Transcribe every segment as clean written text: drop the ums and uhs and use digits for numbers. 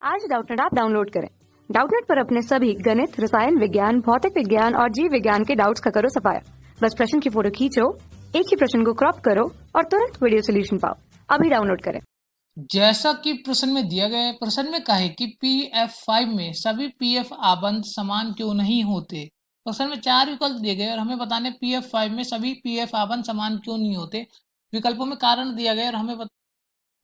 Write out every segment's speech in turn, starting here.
आज Doubtnut app download करें। Doubtnut पर अपने सभी गणित, रसायन विज्ञान, भौतिक विज्ञान और जीव विज्ञान के डाउट्स का करो सफाया। बस प्रश्न की फोटो खींचो, एक ही प्रश्न को क्रॉप करो और तुरंत वीडियो सोल्यूशन पाओ। अभी डाउनलोड करें। जैसा कि प्रश्न में दिया गया है, प्रश्न में कहा है कि PF5 में सभी PF आबंध समान क्यों नहीं होते। प्रश्न में 4 विकल्प दिए गए और हमें बताने PF5 में सभी PF आबंध समान क्यों नहीं होते। विकल्पों में कारण दिया गया और हमें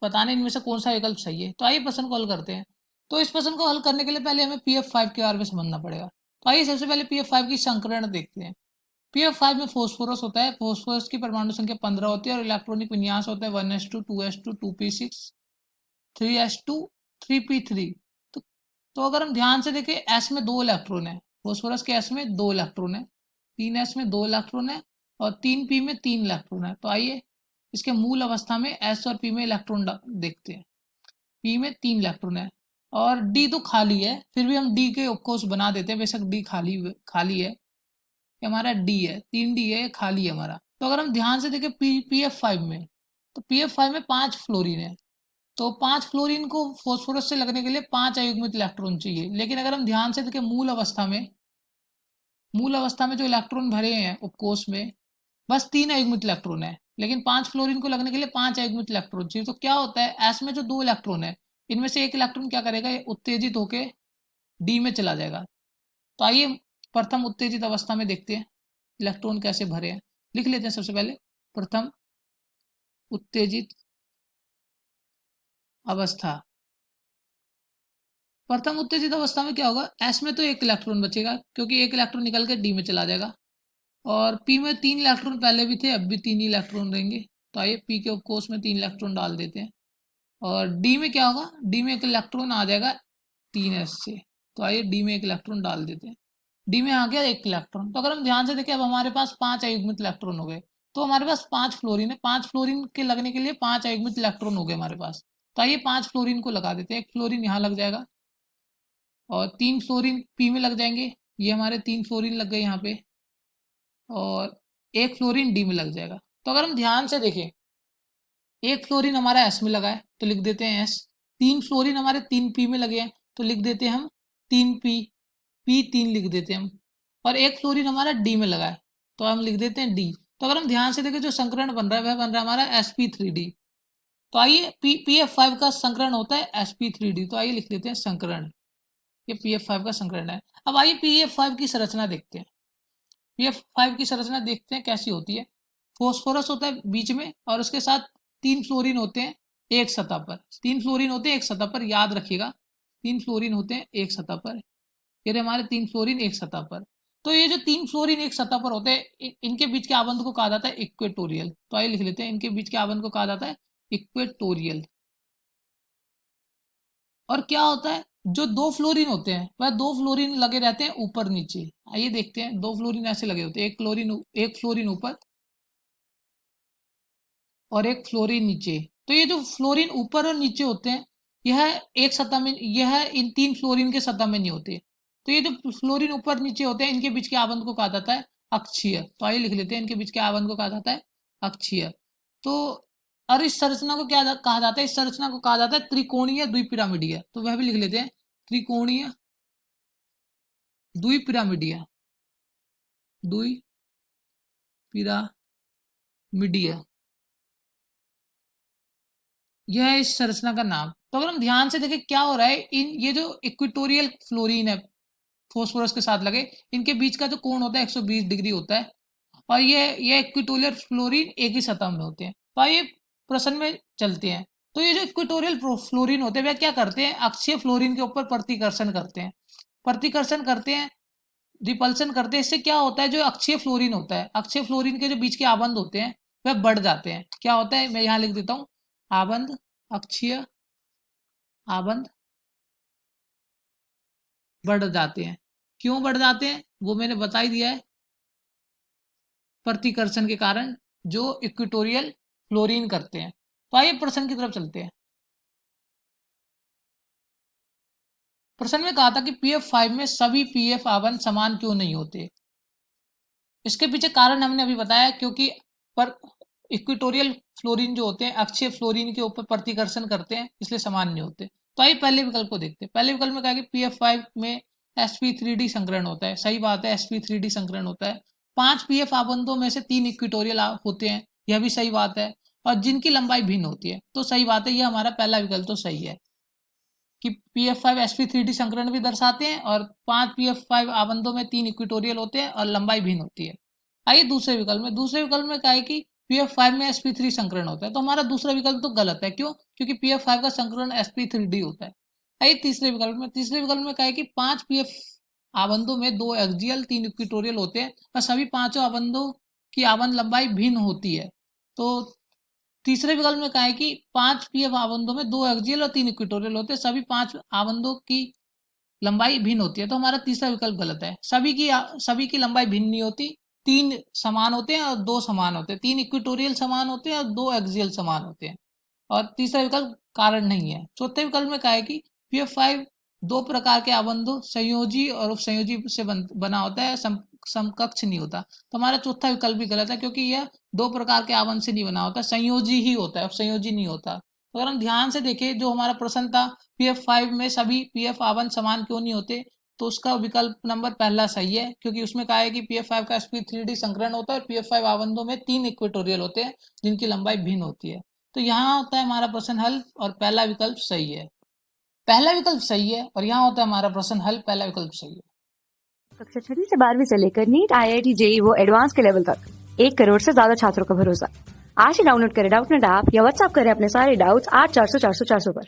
बताने इनमें से कौन सा विकल्प सही है। तो आइए प्रश्न को हल करते हैं। तो इस प्रश्न को हल करने के लिए पहले हमें PF5 के बारे में समझना पड़ेगा। तो आइए सबसे पहले PF5 की संकरण देखते हैं। PF5 में फॉस्फोरस होता है। फॉस्फोरस की परमाणु संख्या 15 होती है और इलेक्ट्रॉनिक विन्यास होता है 1s2 2s2 2p6 3s2 3p3। तो अगर हम ध्यान से देखें, s में 2 इलेक्ट्रॉन है, फॉस्फोरस के s में 2 इलेक्ट्रॉन है, 3s में 2 इलेक्ट्रॉन है और 3p में 3 इलेक्ट्रॉन है। तो आइए इसके मूल अवस्था में s और p में इलेक्ट्रॉन देखते हैं। p में 3 इलेक्ट्रॉन है और d तो खाली है, फिर भी हम d के उपकोष बना देते हैं। बेशक d खाली है, ये हमारा d है, 3d है, खाली है हमारा। तो अगर हम ध्यान से देखें PF5 में, तो PF5 में 5 फ्लोरीन है। तो 5 फ्लोरीन को फॉस्फोरस से लगने के लिए 5 अयुग्मित इलेक्ट्रॉन चाहिए। लेकिन अगर हम ध्यान से देखें मूल अवस्था में जो इलेक्ट्रॉन भरे हैं उपकोष में, बस 3 अयुग्मित इलेक्ट्रॉन है। लेकिन 5 फ्लोरीन को लगने के लिए 5 अयुग्मित इलेक्ट्रॉन चाहिए। तो क्या होता है, एस में जो 2 इलेक्ट्रॉन है, इनमें से एक इलेक्ट्रॉन क्या करेगा, ये उत्तेजित होकर डी में चला जाएगा। तो आइए प्रथम उत्तेजित अवस्था में देखते हैं इलेक्ट्रॉन कैसे भरे हैं। लिख लेते हैं सबसे पहले प्रथम उत्तेजित अवस्था। प्रथम उत्तेजित अवस्था में क्या होगा, एस में तो एक इलेक्ट्रॉन बचेगा क्योंकि एक इलेक्ट्रॉन निकल के डी में चला जाएगा और पी में 3 इलेक्ट्रॉन पहले भी थे, अब भी 3 ही इलेक्ट्रॉन रहेंगे। तो आइए पी के उपकोष में 3 इलेक्ट्रॉन डाल देते हैं और डी में क्या होगा, डी में एक इलेक्ट्रॉन आ जाएगा 3s से। तो आइए डी में एक इलेक्ट्रॉन डाल देते हैं, डी में आ गया एक इलेक्ट्रॉन। तो अगर हम ध्यान से देखें, अब हमारे पास 5 अयुग्मित इलेक्ट्रॉन हो गए। तो हमारे पास 5 फ्लोरीन है, 5 फ्लोरीन के लगने के लिए 5 अयुग्मित इलेक्ट्रॉन हो गए हमारे पास। तो आइए 5 फ्लोरीन को लगा देते हैं, एक फ्लोरीन यहाँ लग जाएगा और 3 फ्लोरीन पी में लग जाएंगे। ये हमारे 3 फ्लोरीन लग गए यहाँ पे और एक फ्लोरीन डी में लग जाएगा। तो अगर हम ध्यान से देखें, एक फ्लोरीन हमारा एस में लगा है तो लिख देते हैं एस, 3 फ्लोरीन हमारे 3 पी में लगे हैं तो लिख देते हैं हम 3p, p3 लिख देते हैं हम, और एक फ्लोरीन हमारा डी में लगा है तो हम लिख देते हैं डी। तो अगर हम ध्यान से देखें, जो संकरण बन रहा है वह बन रहा है हमारा sp3d। तो आइए PF5 का संकरण होता है sp3d। तो आइए लिख लेते हैं संकरण, ये PF5 का संकरण है। अब आइए PF5 की संरचना देखते हैं। PF5 की संरचना देखते हैं कैसी होती है। फॉस्फोरस होता है बीच में और उसके साथ 3 फ्लोरीन होते हैं एक सतह पर। 3 फ्लोरीन होते हैं एक सतह पर, याद रखिएगा 3 फ्लोरीन होते हैं एक सतह पर। ये हमारे 3 फ्लोरीन एक सतह पर। तो ये जो 3 फ्लोरीन एक सतह पर होते हैं, इनके बीच के आबंध को कहा जाता है इक्वेटोरियल। तो आइए लिख लेते हैं, इनके बीच के आबंध को कहा जाता है इक्वेटोरियल। और क्या होता है, जो 2 फ्लोरीन होते हैं वह 2 फ्लोरीन लगे रहते हैं ऊपर नीचे। आइए देखते हैं, 2 फ्लोरीन ऐसे लगे होते हैं, एक फ्लोरीन ऊपर और एक फ्लोरीन नीचे। तो ये जो फ्लोरीन ऊपर और नीचे होते हैं, यह एक सतह में, यह इन 3 फ्लोरीन के सतह में नहीं होते। तो ये जो फ्लोरीन ऊपर नीचे होते हैं, इनके बीच के आबंध को कहा जाता है अक्षीय। तो आइए लिख लेते हैं, इनके बीच के आबंध को कहा जाता है अक्षीय। तो और इस संरचना को क्या कहा जाता है, इस संरचना को कहा जाता है त्रिकोणीय द्विपिरामिडीय। तो वह भी लिख लेते हैं, त्रिकोणीय द्विपिरामिडीय, द्विपिरामिडीय, यह है इस संरचना का नाम। तो अगर हम ध्यान से देखें क्या हो रहा है, ये जो इक्वेटोरियल फ्लोरीन है फॉस्फोरस के साथ लगे, इनके बीच का जो कोण होता है 120 डिग्री होता है और ये इक्वेटोरियल फ्लोरीन एक ही सतह में होते हैं। तो आइए प्रश्न में चलते हैं। तो ये जो इक्वेटोरियल फ्लोरीन होते हैं वह क्या करते हैं, अक्षीय फ्लोरीन के ऊपर प्रतिकर्षण करते हैं, रिपल्सन करते हैं। इससे क्या होता है, जो अक्षीय फ्लोरीन होता है, अक्षीय फ्लोरीन के जो बीच के आबंध होते हैं वह बढ़ जाते हैं। क्या होता है, मैं यहाँ लिख देता हूँ, आबंध, अक्षीय आबंध बढ़ जाते हैं। क्यों बढ़ जाते हैं वो मैंने बता ही दिया है, प्रतिकर्षण के कारण जो इक्वेटोरियल फ्लोरीन करते हैं। तो आइए प्रश्न की तरफ चलते हैं। प्रश्न में कहा था कि PF5 में सभी PF आबंध समान क्यों नहीं होते। इसके पीछे कारण हमने अभी बताया, क्योंकि पर इक्वेटोरियल फ्लोरीन जो होते हैं अक्षीय फ्लोरीन के ऊपर प्रतिकर्षण करते हैं, इसलिए समान नहीं होते। तो आइए पहले विकल्प को देखते हैं। पहले विकल्प में कहा कि PF5 में sp3d संकरण होता है, सही बात है, sp3d संकरण होता है। 5 PF आबंधों में से 3 इक्विटोरियल होते हैं, यह भी सही बात है, और जिनकी लंबाई भिन्न होती है, तो सही बात है, यह हमारा पहला विकल्प तो सही है कि PF5 sp3d संकरण भी दर्शाते हैं और 5 PF5 आबंधों में 3 इक्विटोरियल होते हैं और लंबाई भिन्न होती है। आइए दूसरे विकल्प में कहा है कि PF5 में sp3 संकरण होता है, तो हमारा दूसरा विकल्प तो गलत है। क्यों? क्योंकि PF5 का संकरण sp3d होता है। आइए तीसरे विकल्प में कहा है कि 5 PF आबंधों में 2 एक्सियल 3 इक्विटोरियल होते हैं और सभी पांचों आबंधों की आबंध लंबाई भिन्न होती है। तो तीसरे विकल्प में कहा है कि 5 PF आबंधों में 2 एक्सियल और 3 इक्विटोरियल होते हैं, सभी 5 आबंधों की लंबाई भिन्न होती है, तो हमारा तीसरा विकल्प गलत है। सभी की लंबाई भिन्न नहीं होती, 3 समान होते हैं और 2 समान होते हैं, 3 इक्विटोरियल समान होते हैं और 2 एक्सियल समान होते हैं, और तीसरा विकल्प कारण नहीं है। चौथे विकल्प में कहा है कि PF5 दो प्रकार के आबंधों संयोजी और उपसंयोजी से बना होता है, समकक्ष नहीं होता, तो हमारा चौथा विकल्प भी गलत है, क्योंकि यह दो प्रकार के आबंध से नहीं बना होता, संयोजी ही होता है, उपसंयोजी नहीं होता। तो अगर हम ध्यान से देखें, जो हमारा प्रश्न था PF5 में सभी PF आबंध समान क्यों नहीं होते, तो उसका विकल्प नंबर पहला सही है, क्योंकि उसमें कहा है कि PF5 का sp3d संकरण होता है और PF5 आबंधों में 3 इक्वेटोरियल होते हैं जिनकी लंबाई भिन्न होती है। तो यहाँ होता है हमारा प्रश्न हल और पहला विकल्प सही है। पहला विकल्प सही है और यहाँ होता है हमारा प्रश्न हल, पहला विकल्प सही है। कक्षा 6 से 12वीं से लेकर नीट, IIT, JEE वो एडवांस के लेवल तक 1 करोड़ से ज्यादा छात्रों का भरोसा। आज ही डाउनलोड करें डाउटनेट ऐप या व्हाट्सएप करें अपने सारे डाउट्स 8400 400 400 पर।